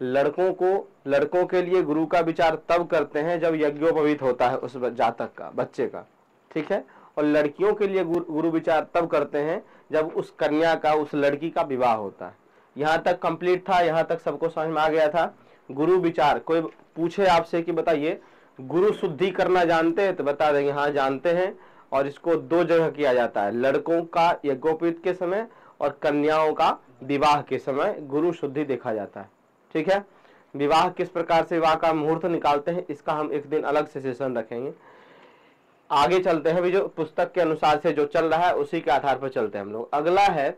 लड़कों के लिए गुरु का विचार तब करते हैं जब यज्ञोपवीत होता है उस जातक का, बच्चे का, ठीक है। और लड़कियों के लिए गुरु विचार तब करते हैं जब उस कन्या का, उस लड़की का विवाह होता है। यहाँ तक कंप्लीट था, यहाँ तक सबको समझ में आ गया था। गुरु विचार, कोई पूछे आपसे कि बताइए गुरु शुद्धि करना जानते हैं, तो बता देंगे हाँ जानते हैं। और इसको 2 जगह किया जाता है, लड़कों का यज्ञोपवीत के समय और कन्याओं का विवाह के समय गुरु शुद्धि देखा जाता है, ठीक है। विवाह किस प्रकार से विवाह का मुहूर्त निकालते हैं, इसका हम एक दिन अलग से सेशन रखेंगे। आगे चलते हैं, अभी जो पुस्तक के अनुसार से जो चल रहा है उसी के आधार पर चलते हैं हम लोग। अगला है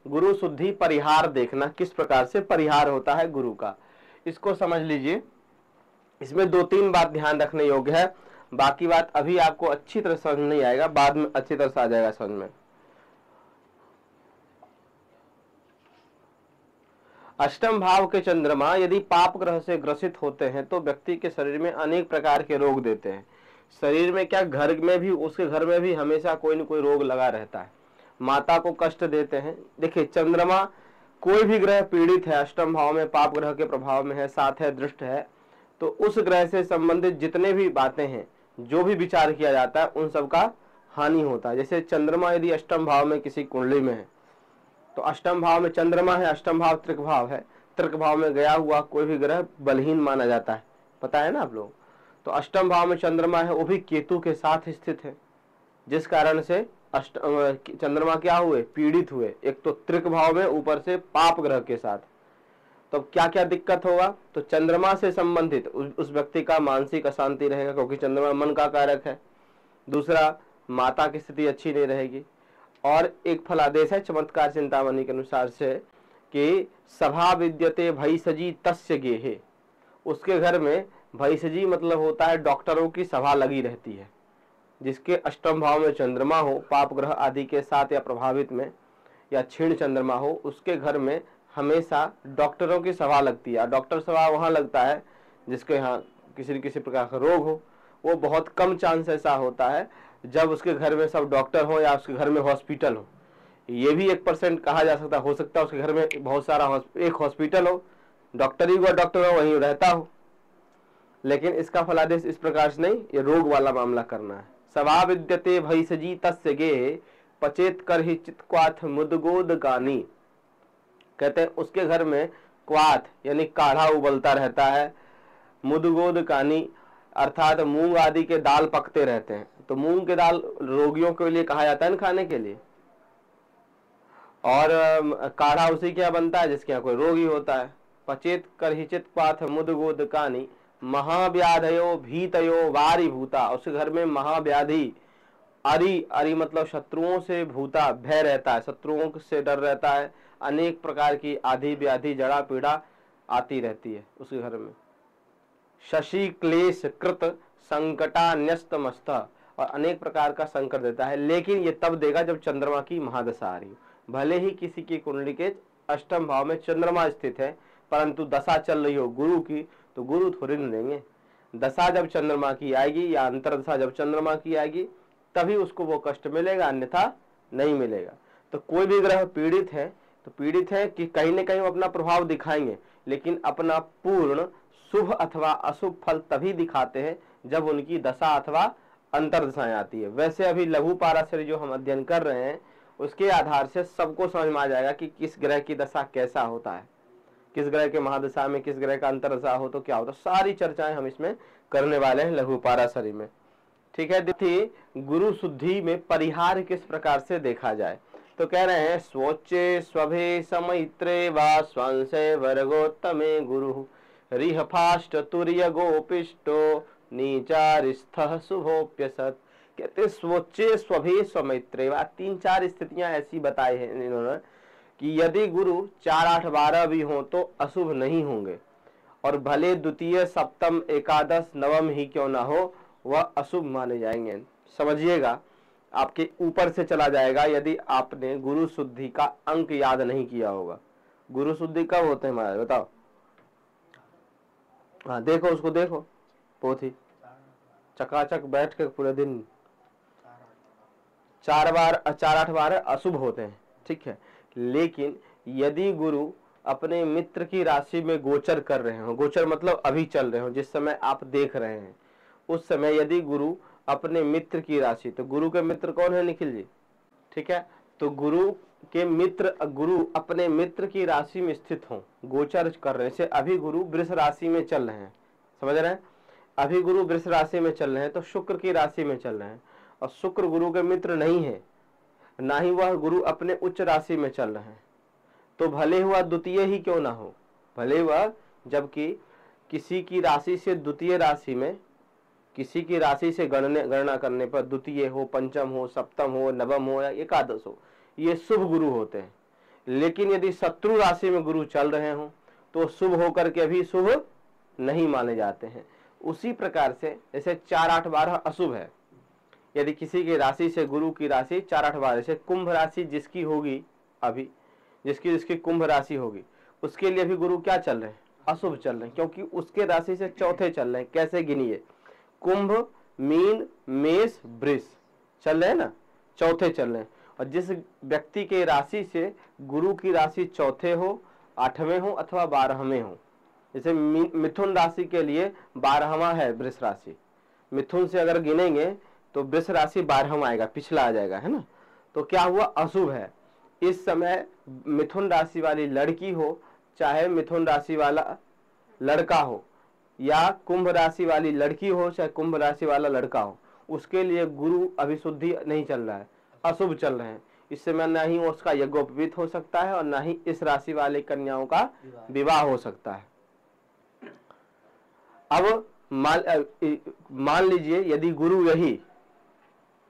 गुरु शुद्धि परिहार देखना, किस प्रकार से परिहार होता है गुरु का, इसको समझ लीजिए। इसमें 2-3 बात ध्यान रखने योग्य है, बाकी बात अभी आपको अच्छी तरह समझ नहीं आएगा, बाद में अच्छी तरह से आ जाएगा समझ में। अष्टम भाव के चंद्रमा यदि पाप ग्रह से ग्रसित होते हैं तो व्यक्ति के शरीर में अनेक प्रकार के रोग देते हैं। शरीर में क्या, घर में भी, उसके घर में भी हमेशा कोई न कोई रोग लगा रहता है, माता को कष्ट देते हैं। देखिए चंद्रमा, कोई भी ग्रह पीड़ित है, अष्टम भाव में पाप ग्रह के प्रभाव में है, साथ है, दृष्ट है, तो उस ग्रह से संबंधित जितने भी बातें हैं, जो भी विचार किया जाता है, उन सब का हानि होता है। जैसे चंद्रमा यदि अष्टम भाव में किसी कुंडली में है, तो अष्टम भाव में चंद्रमा है, अष्टम भाव त्रिक भाव है, त्रिक भाव में गया हुआ कोई भी ग्रह बलहीन माना जाता है, पता है ना आप लोग। तो अष्टम भाव में चंद्रमा है, वो भी केतु के साथ स्थित है, जिस कारण से चंद्रमा क्या हुए, पीड़ित हुए। एक तो त्रिक भाव में, ऊपर से पाप ग्रह के साथ, तो क्या क्या दिक्कत होगा, तो चंद्रमा से संबंधित उस व्यक्ति का मानसिक अशांति रहेगा, क्योंकि चंद्रमा मन का कारक है। दूसरा, माता की स्थिति अच्छी नहीं रहेगी। और एक फलादेश है चमत्कार चिंतामणि के अनुसार से कि सभा विद्यते भैषजी तस्य गेहे, उसके घर में भैषजी मतलब होता है डॉक्टरों की सभा लगी रहती है। जिसके अष्टम भाव में चंद्रमा हो, पाप ग्रह आदि के साथ या प्रभावित में, या क्षीण चंद्रमा हो, उसके घर में हमेशा डॉक्टरों की सभा लगती है। डॉक्टर सभा वहां लगता है जिसके यहाँ किसी न किसी प्रकार का रोग हो। वो बहुत कम चांस ऐसा होता है जब उसके घर में सब डॉक्टर हो या उसके घर में हॉस्पिटल हो। ये भी 1% कहा जा सकता हो सकता है उसके घर में बहुत सारा एक हॉस्पिटल हो, डॉक्टर ही हुआ, डॉक्टर हो वहीं रहता हो। लेकिन इसका फलादेश इस प्रकार से नहीं, ये रोग वाला मामला करना है। सभा विद्यते भैषजी तस्य गे पचेत कर ही चित्क्वाथ मुदगोद गानी, कहते हैं उसके घर में क्वाथ यानी काढ़ा उबलता रहता है, मुदगोद कानी अर्थात मूंग आदि के दाल पकते रहते हैं। तो मूंग के दाल रोगियों के लिए कहा जाता है ना खाने के लिए, और काढ़ा उसी क्या बनता है जिसके यहाँ कोई रोगी होता है। पचेत करहिचित पाथ मुदगोद कानी महाव्याधयो भीतयो वारी भूता, उसके घर में महाव्याधि, अरि मतलब शत्रुओं से, भूता भय रहता है, शत्रुओं से डर रहता है, अनेक प्रकार की आधि व्याधि जड़ा पीड़ा आती रहती है उसके घर में। शशि क्लेश कृत संकटान्यस्त मस्त, और अनेक प्रकार का संकट देता है। लेकिन ये तब देगा जब चंद्रमा की महादशा आ रही हो। भले ही किसी की कुंडली के अष्टम भाव में चंद्रमा स्थित है, परंतु दशा चल रही हो गुरु की, तो गुरु थोड़ी न देंगे। दशा जब चंद्रमा की आएगी या अंतरदशा जब चंद्रमा की आएगी तभी उसको वो कष्ट मिलेगा, अन्यथा नहीं मिलेगा। तो कोई भी ग्रह पीड़ित है तो पीड़ित है कि कहीं न कहीं अपना प्रभाव दिखाएंगे, लेकिन अपना पूर्ण शुभ अथवा अशुभ फल तभी दिखाते हैं जब उनकी दशा अथवा अंतरदशाएं आती है। वैसे अभी लघु पाराशरी जो हम अध्ययन कर रहे हैं उसके आधार से सबको समझ में आ जाएगा कि किस ग्रह की दशा कैसा होता है, किस ग्रह के महादशा में किस ग्रह का अंतरदशा हो तो क्या होता। सारी चर्चाएं हम इसमें करने वाले हैं लघु पाराशरी में, ठीक है। देखिए गुरु शुद्धि में परिहार किस प्रकार से देखा जाए, तो कह रहे हैं स्वोच्चे स्वभे समैत्रे वा स्वांशे वर्गोत्तमे गुरु रिह फाष्ट तुर्य गोपिष्टो नीचारिस्थः शुभोप्यसत्। कहते स्वोच्चे स्वभे स्वमैत्रे वा, 3-4 स्थितियां ऐसी बताई हैं इन्होंने कि यदि गुरु 4, 8, 12 भी हो तो अशुभ नहीं होंगे, और भले द्वितीय सप्तम एकादश नवम ही क्यों ना हो वह अशुभ माने जाएंगे। समझिएगा, आपके ऊपर से चला जाएगा यदि आपने गुरु शुद्धि का अंक याद नहीं किया होगा। गुरु शुद्धि कब होते हैं महाराज बताओ? हाँ देखो, उसको देखो, पोथी चकाचक बैठ के पूरे दिन 4 बार 4, 8 बार अशुभ होते हैं, ठीक है। लेकिन यदि गुरु अपने मित्र की राशि में गोचर कर रहे हो, गोचर मतलब अभी चल रहे हो, जिस समय आप देख रहे हैं उस समय यदि गुरु अपने मित्र की राशि, तो गुरु के मित्र कौन है निखिल जी? ठीक है, तो गुरु के मित्र, गुरु अपने मित्र की राशि में स्थित हो, गोचर कर रहे हैं, अभी गुरु वृष राशि में चल रहे हैं, समझ रहे हैं? अभी गुरु वृष राशि में चल रहे हैं तो शुक्र की राशि में चल रहे हैं, और शुक्र गुरु के मित्र नहीं है, ना ही वह गुरु अपने उच्च राशि में चल रहे हैं। तो भले हुआ द्वितीय ही क्यों ना हो, भले वह, जबकि किसी की राशि से द्वितीय राशि में, किसी की राशि से गणना करने पर द्वितीय हो, पंचम हो, सप्तम हो, नवम हो या एकादश हो, ये शुभ गुरु होते हैं। लेकिन यदि शत्रु राशि में गुरु चल रहे हो तो शुभ होकर के भी शुभ नहीं माने जाते हैं। उसी प्रकार से जैसे 4, 8, 12 अशुभ है, यदि किसी की राशि से गुरु की राशि 4, 8, 12, जैसे कुंभ राशि जिसकी होगी, अभी जिसकी कुंभ राशि होगी, उसके लिए भी गुरु क्या चल रहे हैं? अशुभ चल रहे हैं, क्योंकि उसके राशि से चौथे चल रहे हैं। कैसे गिनिए? कुंभ, मीन, मेष, वृष चल रहे हैं ना, चौथे चल रहे हैं। और जिस व्यक्ति के राशि से गुरु की राशि चौथे हो, 8वें हो अथवा 12वें हो, जैसे मिथुन राशि के लिए 12वां है वृष राशि, मिथुन से अगर गिनेंगे तो वृष राशि 12वां आएगा, पिछला आ जाएगा, है ना? तो क्या हुआ? अशुभ है। इस समय मिथुन राशि वाली लड़की हो, चाहे मिथुन राशि वाला लड़का हो, या कुंभ राशि वाली लड़की हो, चाहे कुंभ राशि वाला लड़का हो, उसके लिए गुरु अभिशुद्धि नहीं चल रहा है, अशुभ चल रहे हैं। इस समय ना ही उसका यज्ञोपवीत हो सकता है और ना ही इस राशि वाले कन्याओं का विवाह हो सकता है। अब मान लीजिए यदि गुरु यही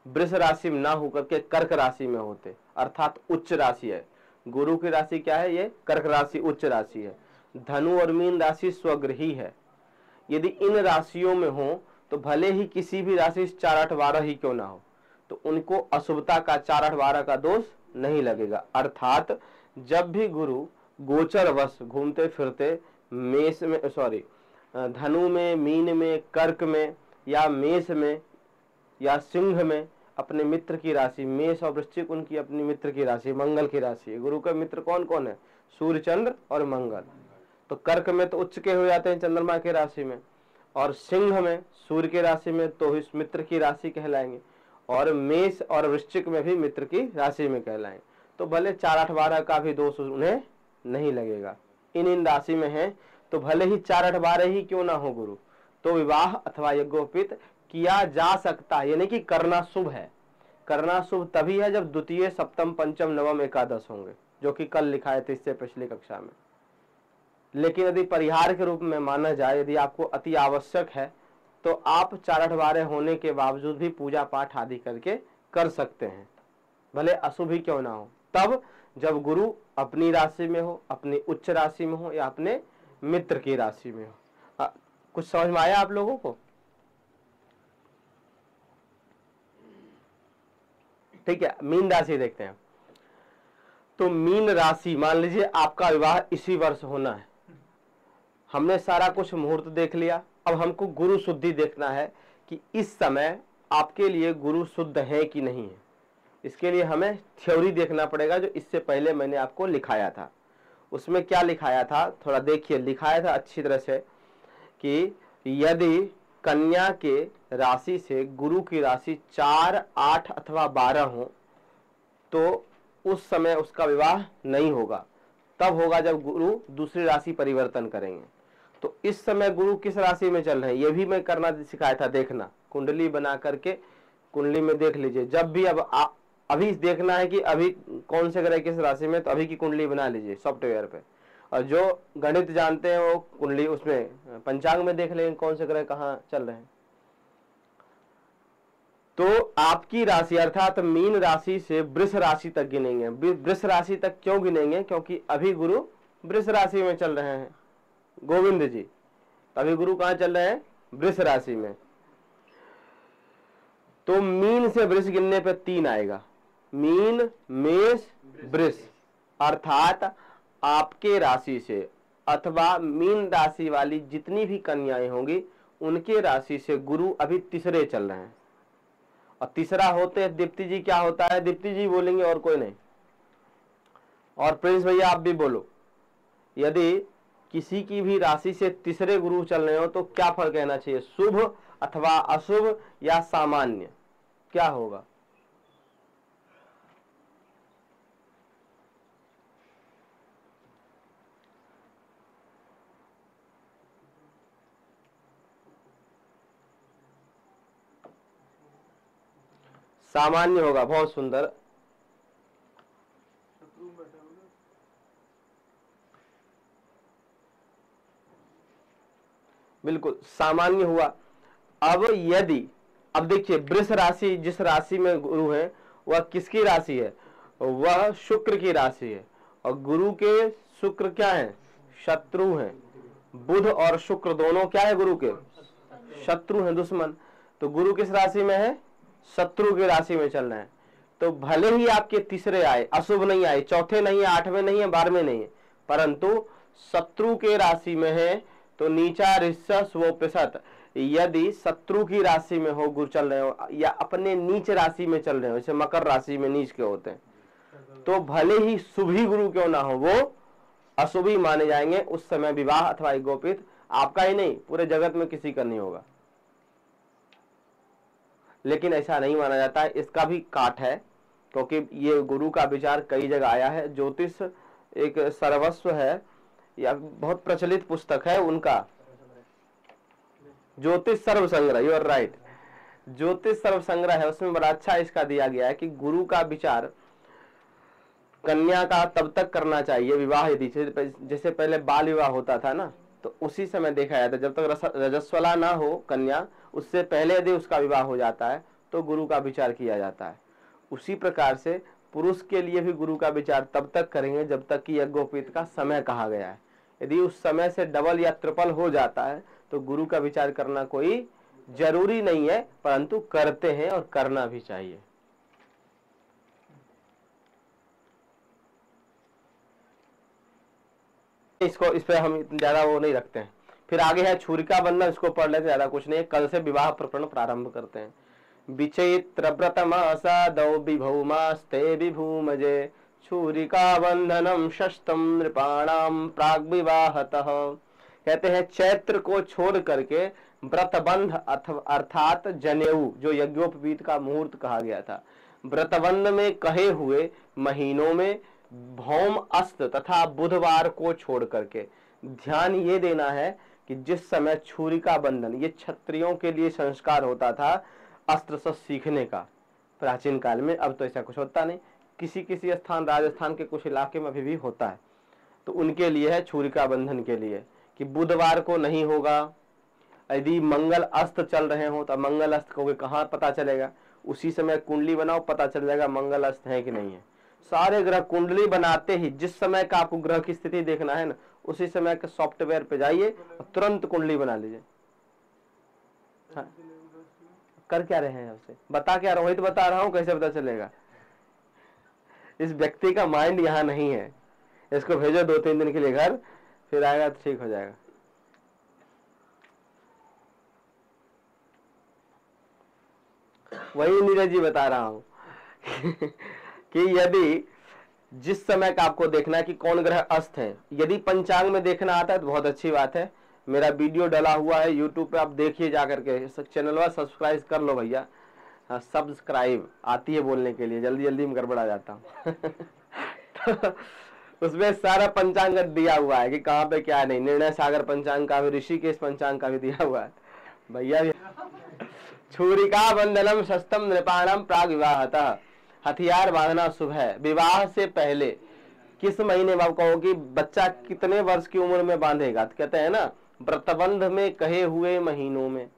वृष राशि में ना होकर के कर्क राशि में होते, अर्थात उच्च राशि है, गुरु की राशि क्या है? ये कर्क राशि उच्च राशि है। धनु और मीन राशि स्वगृही है। यदि इन राशियों में हो तो भले ही किसी भी राशि 4, 8, 12 ही क्यों ना हो, तो उनको अशुभता का 4, 8, 12 का दोष नहीं लगेगा। अर्थात जब भी गुरु गोचरवश घूमते फिरते मेष में, धनु में, मीन में, कर्क में या मेष में या सिंह में अपने मित्र की राशि, मेष और वृश्चिक उनकी अपनी मित्र की राशि, मंगल की राशि है। गुरु के मित्र कौन कौन है? सूर्य, चंद्र और मंगल। तो कर्क में तो उच्च के हो जाते हैं चंद्रमा की राशि में, और सिंह में सूर्य की राशि में तो इस मित्र की राशि कहलाएंगे, और मेष और वृश्चिक में भी मित्र की राशि में कहलाएंगे। तो भले 4, 8, 12 का भी दोष उन्हें नहीं लगेगा। इन राशि में है तो भले ही 4, 8, 12 ही क्यों ना हो गुरु, तो विवाह अथवा यज्ञोपवीत किया जा सकता है। यानी कि करना शुभ है। करना शुभ तभी है जब द्वितीय, सप्तम, पंचम, नवम, एकादश होंगे, जो कि कल लिखाए थे इससे पिछली कक्षा में। लेकिन यदि परिहार के रूप में माना जाए, यदि आपको अति आवश्यक है तो आप 4, 8, 12 होने के बावजूद भी पूजा पाठ आदि करके कर सकते हैं, भले अशुभ ही क्यों ना हो, तब जब गुरु अपनी राशि में हो, अपनी उच्च राशि में हो या अपने मित्र की राशि में हो। कुछ समझ में आया आप लोगों को? ठीक है, मीन राशि देखते हैं। तो मीन राशि, मान लीजिए आपका विवाह इसी वर्ष होना है, हमने सारा कुछ मुहूर्त देख लिया, अब हमको गुरु शुद्धि देखना है कि इस समय आपके लिए गुरु शुद्ध है कि नहीं है। इसके लिए हमें थ्योरी देखना पड़ेगा, जो इससे पहले मैंने आपको लिखाया था। उसमें क्या लिखाया था, थोड़ा देखिए, लिखाया था अच्छी तरह से कि यदि कन्या के राशि से गुरु की राशि 4, 8 अथवा 12 हो तो उस समय उसका विवाह नहीं होगा। तब होगा जब गुरु दूसरी राशि परिवर्तन करेंगे। तो इस समय गुरु किस राशि में चल रहे हैं, ये भी मैं करना सिखाया था। देखना, कुंडली बना करके कुंडली में देख लीजिए। जब भी अब अभी देखना है कि अभी कौन से ग्रह किस राशि में, तो अभी की कुंडली बना लीजिए सॉफ्टवेयर पे, और जो गणित जानते हैं वो कुंडली उसमें पंचांग में देख लेंगे कौन से ग्रह कहाँ चल रहे हैं। तो आपकी राशि अर्थात मीन राशि से वृष राशि तक गिनेंगे। वृष राशि तक क्यों गिनेंगे? क्योंकि अभी गुरु वृष राशि में चल रहे हैं। गोविंद जी, अभी गुरु कहाँ चल रहे हैं? वृष राशि में। तो मीन से वृष गिनने पे 3 आएगा, मीन, मेष, वृष। अर्थात आपके राशि से अथवा मीन राशि वाली जितनी भी कन्याएं होंगी उनके राशि से गुरु अभी तीसरे चल रहे हैं। और तीसरा होते दीप्ति जी, क्या होता है? दीप्ति जी बोलेंगे और कोई नहीं, और प्रिंस भैया आप भी बोलो। यदि किसी की भी राशि से तीसरे गुरु चल रहे हो तो क्या फल कहना चाहिए, शुभ अथवा अशुभ या सामान्य, क्या होगा? सामान्य होगा, बहुत सुंदर। बिल्कुल सामान्य हुआ। अब यदि, अब देखिए वृष राशि, जिस राशि में गुरु है वह किसकी राशि है? वह शुक्र की राशि है। और गुरु के शुक्र क्या है? शत्रु हैं। बुध और शुक्र दोनों क्या है गुरु के? शत्रु हैं, दुश्मन। तो गुरु किस राशि में है? शत्रु की राशि में चल रहे हैं। तो भले ही आपके तीसरे आए, अशुभ नहीं आए, चौथे नहीं है, आठवें नहीं है, 12वें नहीं है, परंतु शत्रु के राशि में है तो नीचा ऋषस वो प्रसत। यदि शत्रु की राशि में हो गुरु चल रहे हो या अपने नीच राशि में चल रहे हो, जैसे मकर राशि में नीच के होते हैं, तो भले ही शुभ ही गुरु क्यों ना हो, वो अशुभ ही माने जाएंगे। उस समय विवाह अथवा यज्ञोपवीत आपका ही नहीं, पूरे जगत में किसी का नहीं होगा। लेकिन ऐसा नहीं माना जाता है, इसका भी काट है, क्योंकि ये गुरु का विचार कई जगह आया है। ज्योतिष एक सर्वस्व है या बहुत प्रचलित पुस्तक है उनका, ज्योतिष सर्व संग्रह, यू आर राइट, ज्योतिष सर्व संग्रह है। उसमें बड़ा अच्छा इसका दिया गया है कि गुरु का विचार कन्या का तब तक करना चाहिए विवाह, यदि जैसे पहले बाल विवाह होता था ना, तो उसी समय देखा जाता है जब तक रजस्वला ना हो कन्या, उससे पहले यदि उसका विवाह हो जाता है तो गुरु का विचार किया जाता है। उसी प्रकार से पुरुष के लिए भी गुरु का विचार तब तक करेंगे जब तक कि यज्ञोपवीत का समय कहा गया है। यदि उस समय से डबल या ट्रिपल हो जाता है तो गुरु का विचार करना कोई जरूरी नहीं है, परंतु करते हैं और करना भी चाहिए। इसको, इस पे हम ज्यादा वो नहीं रखते हैं। फिर आगे है छुरिका बंधन, इसको पढ़ लेते, ज्यादा कुछ नहीं है। कल से विवाह प्रकरण प्रारंभ करते हैं। विचैत्र व्रतमासादौ विभौमास्ते विभूमजे छुरिका बंधनम शस्तम नृपाणाम प्राग विवाहतः। कहते हैं चैत्र को छोड़ करके व्रतबंध अर्थात जनेऊ, जो यज्ञोपवीत का मुहूर्त कहा गया था, व्रतबंध में कहे हुए महीनों में भौम अस्त तथा बुधवार को छोड़ करके ध्यान ये देना है कि जिस समय छुरिका बंधन, ये क्षत्रियों के लिए संस्कार होता था अस्त्र शस्त्र सीखने का प्राचीन काल में। अब तो ऐसा कुछ होता नहीं, किसी किसी स्थान, राजस्थान के कुछ इलाके में अभी भी होता है। तो उनके लिए है छुरिका बंधन के लिए कि बुधवार को नहीं होगा। यदि मंगल अस्त चल रहे हो तो मंगल अस्त को कहाँ पता चलेगा? उसी समय कुंडली बनाओ, पता चल जाएगा मंगल अस्त है कि नहीं है। सारे ग्रह कुंडली बनाते ही जिस समय का आपको ग्रह की स्थिति देखना है ना, उसी समय के सॉफ्टवेयर पे जाइए और तुरंत कुंडली बना लीजिए। हाँ। कर क्या रहे हैं आपसे? बता क्या रहा हूं, तो बता रहा हूं, कैसे पता चलेगा? इस व्यक्ति का माइंड यहाँ नहीं है, इसको भेजो 2-3 दिन के लिए घर, फिर आएगा तो ठीक हो जाएगा। वही नीरज जी बता रहा हूं कि यदि जिस समय का आपको देखना है कि कौन ग्रह अस्त है, यदि पंचांग में देखना आता है तो बहुत अच्छी बात है। मेरा वीडियो डला हुआ है यूट्यूब पे, आप देखिए जा करके। चैनल वा सब्सक्राइब कर लो भैया। हाँ, सब्सक्राइब आती है बोलने के लिए, जल्दी जल्दी में गड़बड़ा जाता हूँ तो उसमें सारा पंचांग दिया हुआ है कि कहाँ पे क्या नहीं। निर्णय सागर पंचांग का भी, ऋषिकेश पंचांग का भी दिया हुआ है भैया। छुरिका बंधनम शस्तम नृपाणम प्राग विवाहतः। हथियार बांधना शुभ है विवाह से पहले। किस महीने में? आप कहो कि बच्चा कितने वर्ष की उम्र में बांधेगा? तो कहते हैं ना व्रतबंध में कहे हुए महीनों में।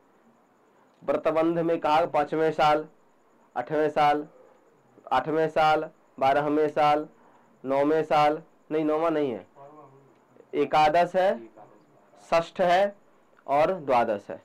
व्रतबंध में कहा 5वें साल, 8वें साल, 8वें साल, 12वें साल, 9वें साल, नहीं 9वां नहीं है, एकादश है, षष्ठ है और द्वादश है।